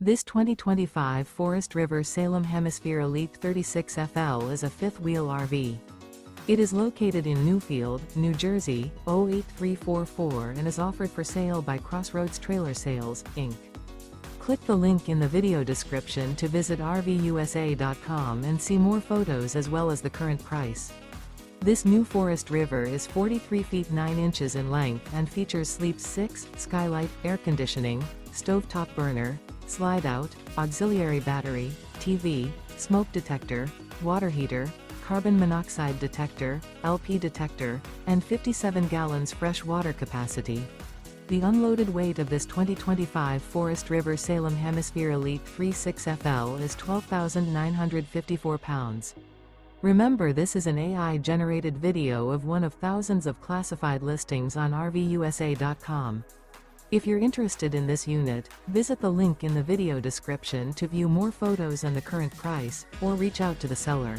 This 2025 Forest River Salem Hemisphere Elite 36FL is a fifth-wheel RV. It is located in Newfield, New Jersey, 08344 and is offered for sale by Crossroads Trailer Sales, Inc. Click the link in the video description to visit RVUSA.com and see more photos as well as the current price. This new Forest River is 43 feet 9 inches in length and features Sleep 6, skylight, air conditioning, stovetop burner, slide-out, auxiliary battery, TV, smoke detector, water heater, carbon monoxide detector, LP detector, and 57 gallons fresh water capacity. The unloaded weight of this 2025 Forest River Salem Hemisphere Elite 36FL is 12,954 pounds. Remember, this is an AI-generated video of one of thousands of classified listings on RVUSA.com. If you're interested in this unit, visit the link in the video description to view more photos and the current price, or reach out to the seller.